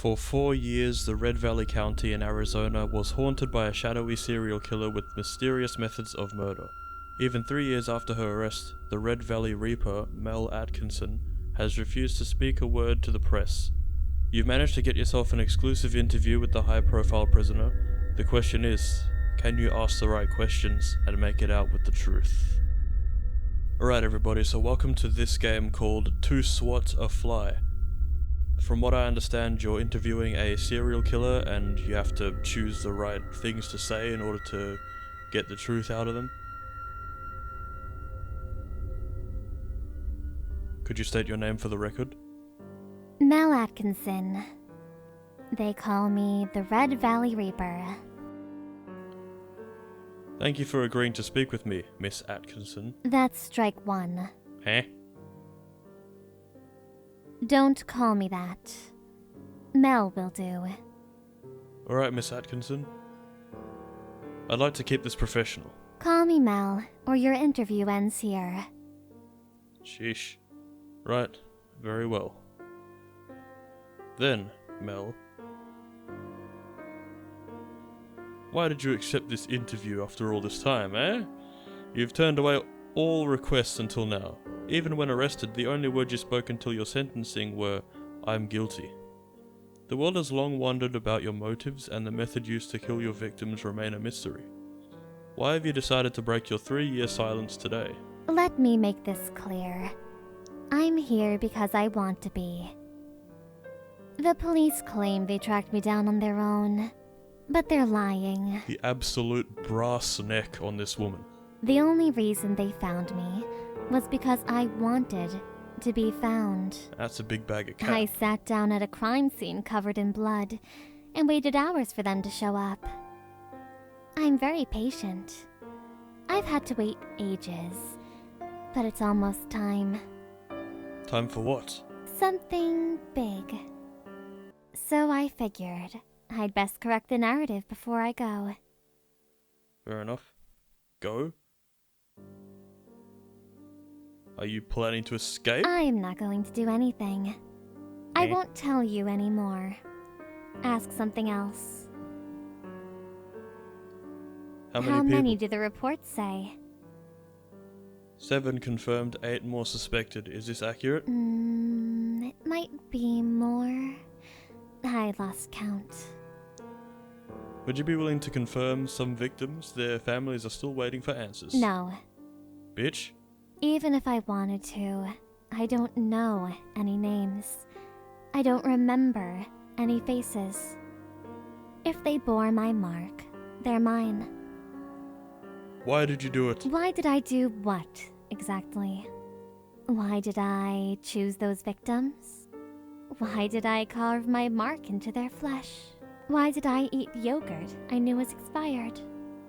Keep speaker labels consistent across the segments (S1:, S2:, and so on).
S1: For 4 years, the Red Valley County in Arizona was haunted by a shadowy serial killer with mysterious methods of murder. Even 3 years after her arrest, the Red Valley Reaper, Mel Atkinson, has refused to speak a word to the press. You've managed to get yourself an exclusive interview with the high-profile prisoner. The question is, can you ask the right questions and make it out with the truth? Alright everybody, so welcome to this game called To Swat a Fly. From what I understand, you're interviewing a serial killer and you have to choose the right things to say in order to get the truth out of them. Could you state your name for the record?
S2: Mel Atkinson. They call me the Red Valley Reaper.
S1: Thank you for agreeing to speak with me, Miss Atkinson.
S2: That's strike one.
S1: Huh?
S2: Don't call me that. Mel will do.
S1: Alright, Miss Atkinson. I'd like to keep this professional.
S2: Call me Mel, or your interview ends here.
S1: Sheesh. Right, very well. Then, Mel, why did you accept this interview after all this time, eh? You've turned away all requests until now. Even when arrested, the only words you spoke until your sentencing were, "I'm guilty." The world has long wondered about your motives, and the method used to kill your victims remain a mystery. Why have you decided to break your 3-year silence today?
S2: Let me make this clear. I'm here because I want to be. The police claim they tracked me down on their own, but they're lying.
S1: The absolute brass neck on this woman.
S2: The only reason they found me was because I wanted to be found.
S1: That's a big bag of cat.
S2: I sat down at a crime scene covered in blood and waited hours for them to show up. I'm very patient. I've had to wait ages, but it's almost time.
S1: Time for what?
S2: Something big. So I figured I'd best correct the narrative before I go.
S1: Fair enough. Go? Are you planning to escape?
S2: I'm not going to do anything. I won't tell you anymore. Ask something else.
S1: How
S2: How
S1: many
S2: many
S1: people?
S2: do the reports say?
S1: 7 confirmed, 8 more suspected. Is this accurate?
S2: It might be more. I lost count.
S1: Would you be willing to confirm some victims, their families are still waiting for answers?
S2: No.
S1: Bitch?
S2: Even if I wanted to, I don't know any names. I don't remember any faces. If they bore my mark, they're mine.
S1: Why did you do it?
S2: Why did I do what, exactly? Why did I choose those victims? Why did I carve my mark into their flesh? Why did I eat yogurt I knew was expired?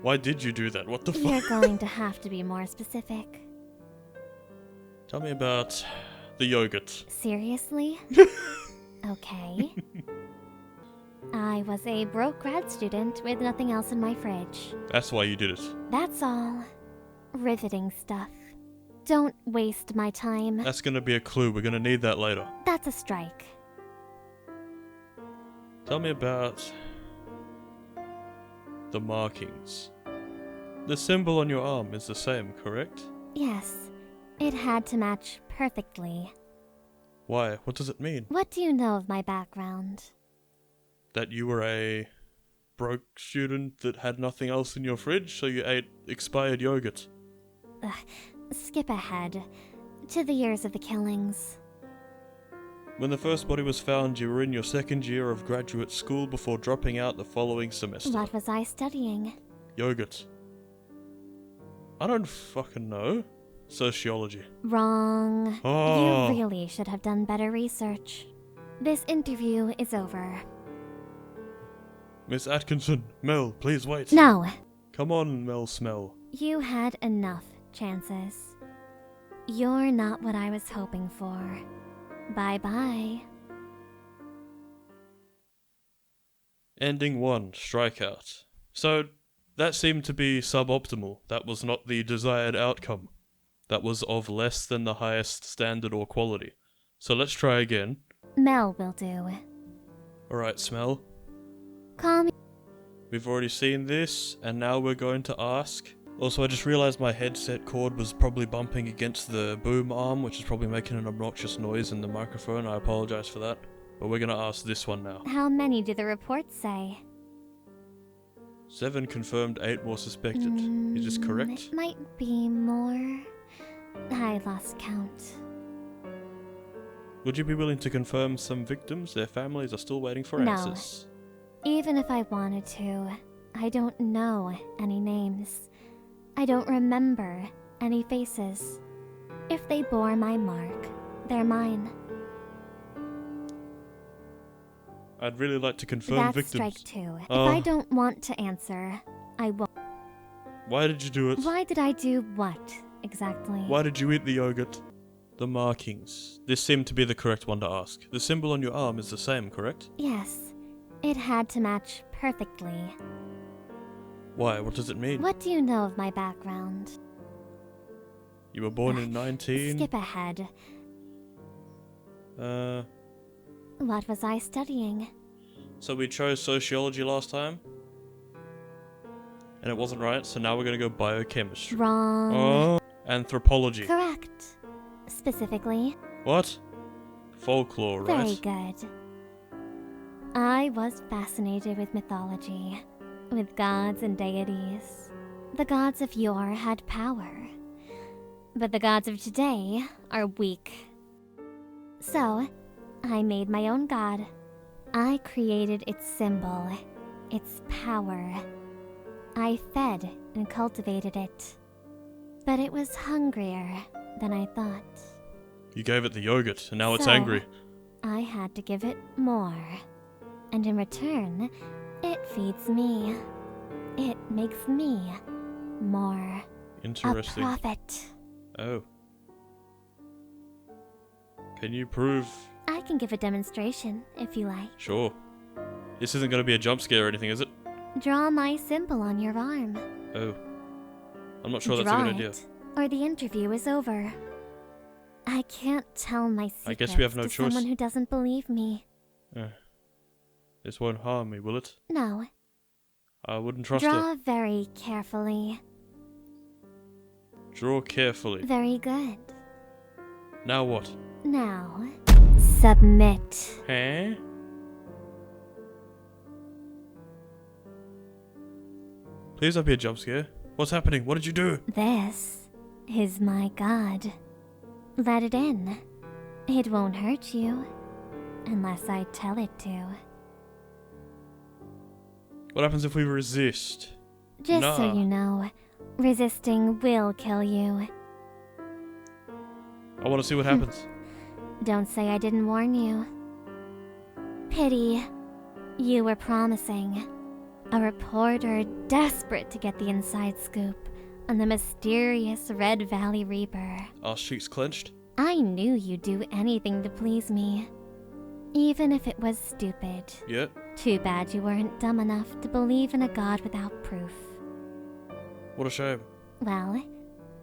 S1: Why did you do that? What the
S2: You're
S1: fuck?
S2: going to have to be more specific.
S1: Tell me about the yogurt.
S2: Seriously? Okay. I was a broke grad student with nothing else in my fridge.
S1: That's why you did it.
S2: That's all. Riveting stuff. Don't waste my time.
S1: That's gonna be a clue. We're gonna need that later.
S2: That's a strike.
S1: Tell me about the markings. The symbol on your arm is the same, correct?
S2: Yes, it had to match perfectly.
S1: Why? What does it mean?
S2: What do you know of my background?
S1: That you were a broke student that had nothing else in your fridge, so you ate expired yogurt.
S2: Skip ahead to the years of the killings.
S1: When the first body was found, you were in your 2nd year of graduate school before dropping out the following semester.
S2: What was I studying?
S1: Yogurt. I don't fucking know. Sociology.
S2: Wrong.
S1: Oh.
S2: You really should have done better research. This interview is over.
S1: Miss Atkinson, Mel, please wait.
S2: No,
S1: Come on, Mel Smell.
S2: you had enough chances. You're not what I was hoping for. Bye-bye.
S1: Ending 1, strikeout. So, that seemed to be suboptimal. That was not the desired outcome. That was of less than the highest standard or quality. So let's try again.
S2: Mel will do.
S1: Alright, smell.
S2: Call me.
S1: We've already seen this, and now we're going to ask. Also, I just realized my headset cord was probably bumping against the boom arm, which is probably making an obnoxious noise in the microphone. I apologize for that. But we're gonna ask this one now.
S2: How many do the reports say?
S1: 7 confirmed, 8 more suspected. Is this correct?
S2: It might be more. I lost count.
S1: Would you be willing to confirm some victims? Their families are still waiting for
S2: No.
S1: answers.
S2: Even if I wanted to, I don't know any names. I don't remember any faces. If they bore my mark, they're mine.
S1: I'd really like to confirm
S2: That's
S1: victims.
S2: strike 2. If I don't want to answer, I won't.
S1: Why did you do it?
S2: Why did I do what, exactly?
S1: Why did you eat the yogurt? The markings. This seemed to be the correct one to ask. The symbol on your arm is the same, correct?
S2: Yes. It had to match perfectly.
S1: Why? What does it mean?
S2: What do you know of my background?
S1: You were born in 19...
S2: Skip ahead. What was I studying?
S1: So we chose sociology last time. And it wasn't right, so now we're gonna go biochemistry.
S2: Wrong.
S1: Oh, anthropology.
S2: Correct. Specifically.
S1: What? Folklore, right?
S2: Very good. I was fascinated with mythology, with gods and deities. The gods of yore had power, but the gods of today are weak. So, I made my own god. I created its symbol, its power. I fed and cultivated it, but it was hungrier than I thought.
S1: You gave it the yogurt, and now it's
S2: So,
S1: angry.
S2: I had to give it more. And in return, it feeds me. It makes me more.
S1: Interesting.
S2: A prophet.
S1: Oh. Can you prove?
S2: I can give a demonstration, if you like.
S1: Sure. This isn't gonna be a jump scare or anything, is it?
S2: Draw my symbol on your arm.
S1: Oh. I'm not sure that's a
S2: Draw
S1: good idea.
S2: it, or the interview is over. I can't tell my secrets
S1: I guess we have no
S2: to
S1: choice.
S2: someone who doesn't believe me.
S1: This won't harm me, will it?
S2: No.
S1: I wouldn't trust her.
S2: Draw very carefully.
S1: Draw carefully.
S2: Very good.
S1: Now what?
S2: Now, submit.
S1: Huh? Please don't be a jump scare. What's happening? What did you do?
S2: This is my god. Let it in. It won't hurt you. Unless I tell it to.
S1: What happens if we resist?
S2: Just so
S1: Nah.
S2: you know, resisting will kill you.
S1: I want to see what happens.
S2: Don't say I didn't warn you. Pity. You were promising. A reporter desperate to get the inside scoop on the mysterious Red Valley Reaper.
S1: Our cheeks clenched.
S2: I knew you'd do anything to please me. Even if it was stupid.
S1: Yeah.
S2: Too bad you weren't dumb enough to believe in a god without proof.
S1: What a shame.
S2: Well,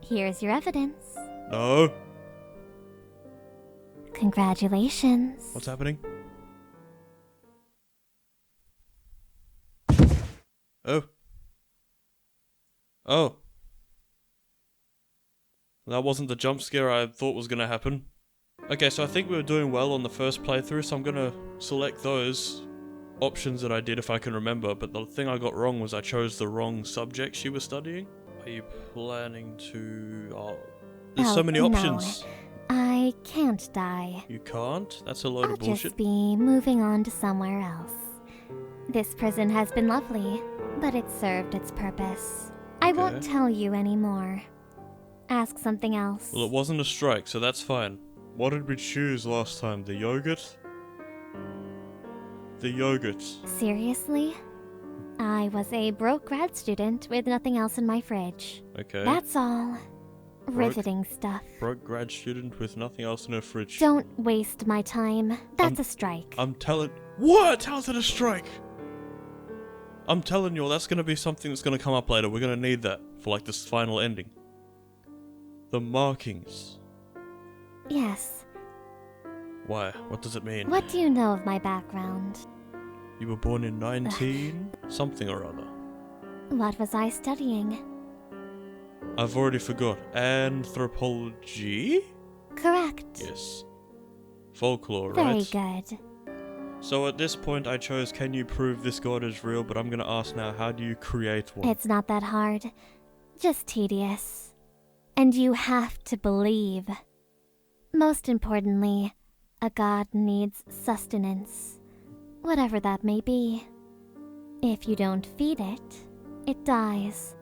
S2: here's your evidence.
S1: No.
S2: Congratulations.
S1: What's happening? Oh. Oh. That wasn't the jump scare I thought was gonna happen. Okay, so I think we were doing well on the first playthrough, so I'm gonna select those options that I did if I can remember, but the thing I got wrong was I chose the wrong subject she was studying. Are you planning to... Oh, there's so many
S2: no.
S1: options.
S2: I can't die.
S1: You can't? That's a load
S2: I'll
S1: of bullshit.
S2: just be moving on to somewhere else. This prison has been lovely, but it served its purpose. I won't
S1: Okay.
S2: tell you anymore. Ask something else.
S1: Well, it wasn't a strike, so that's fine. What did we choose last time? The yogurt? The yogurt.
S2: Seriously? I was a broke grad student with nothing else in my fridge.
S1: Okay.
S2: That's all.
S1: Broke?
S2: Riveting stuff.
S1: Broke grad student with nothing else in her fridge.
S2: Don't waste my time. That's a strike.
S1: I'm telling... What? How's it a strike? I'm telling you, that's gonna be something that's gonna come up later. We're gonna need that for, like, this final ending. The markings.
S2: Yes.
S1: Why? What does it mean?
S2: What do you know of my background?
S1: You were born in 19... something or other.
S2: What was I studying?
S1: I've already forgot. Anthropology?
S2: Correct.
S1: Yes. Folklore,
S2: Very
S1: right?
S2: good.
S1: So at this point I chose can you prove this god is real, but I'm gonna ask now, how do you create one?
S2: It's not that hard. Just tedious. And you have to believe. Most importantly, a god needs sustenance, whatever that may be. If you don't feed it, it dies.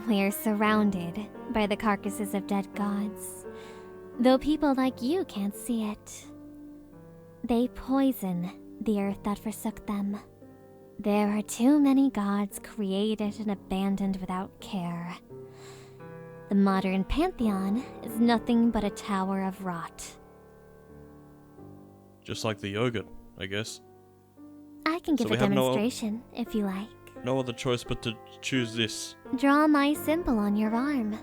S2: We're surrounded by the carcasses of dead gods, though people like you can't see it. They poison the earth that forsook them. There are too many gods created and abandoned without care. The modern pantheon is nothing but a tower of rot.
S1: Just like the yogurt, I guess.
S2: I can
S1: So
S2: give
S1: we
S2: a
S1: have
S2: demonstration if you like.
S1: No other choice but to choose this.
S2: Draw my symbol on your arm.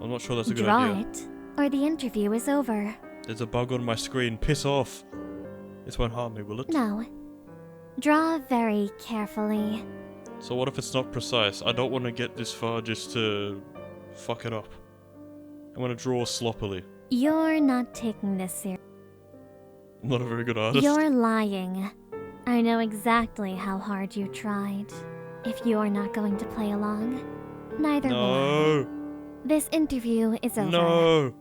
S1: I'm not sure that's a good
S2: Draw
S1: idea.
S2: it, or the interview is over.
S1: There's a bug on my screen. Piss off. This won't harm me, will it?
S2: No. Draw very carefully.
S1: So what if it's not precise? I don't want to get this far just to fuck it up. I want to draw sloppily.
S2: You're not taking this seriously.
S1: I'm not a very good artist.
S2: You're lying. I know exactly how hard you tried. If you're not going to play along, neither will I.
S1: No.
S2: This interview is over.
S1: No.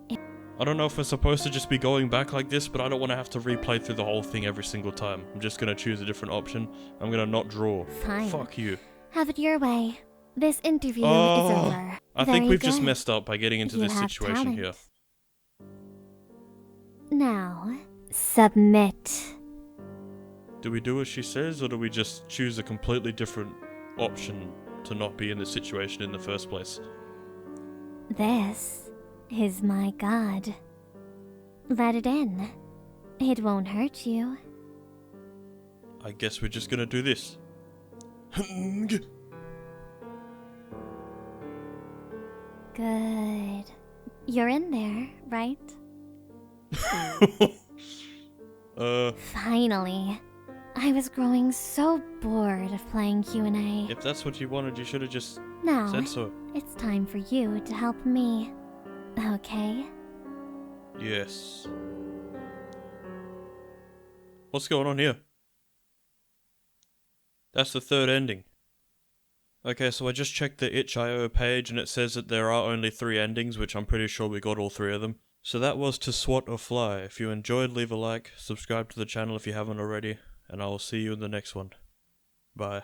S1: I don't know if we're supposed to just be going back like this, but I don't want to have to replay through the whole thing every single time. I'm just going to choose a different option. I'm going to not draw.
S2: Fine.
S1: Fuck you.
S2: Have it your way. This interview is
S1: Oh,
S2: over.
S1: I think
S2: Very
S1: we've just
S2: good.
S1: messed up by getting into
S2: You
S1: this
S2: have
S1: situation
S2: talent.
S1: here.
S2: Now, submit.
S1: Do we do what she says, or do we just choose a completely different option to not be in this situation in the first place?
S2: This is my god. Let it in. It won't hurt you.
S1: I guess we're just gonna do this.
S2: Good. You're in there, right? Finally. I was growing so bored of playing Q&A.
S1: If that's what you wanted, you should have just
S2: Now,
S1: said so.
S2: it's time for you to help me. Okay?
S1: Yes. What's going on here? That's the third ending. Okay, so I just checked the itch.io page and it says that there are only 3 endings, which I'm pretty sure we got all 3 of them. So that was to Swat or Fly. If you enjoyed, leave a like, subscribe to the channel if you haven't already, and I will see you in the next one. Bye.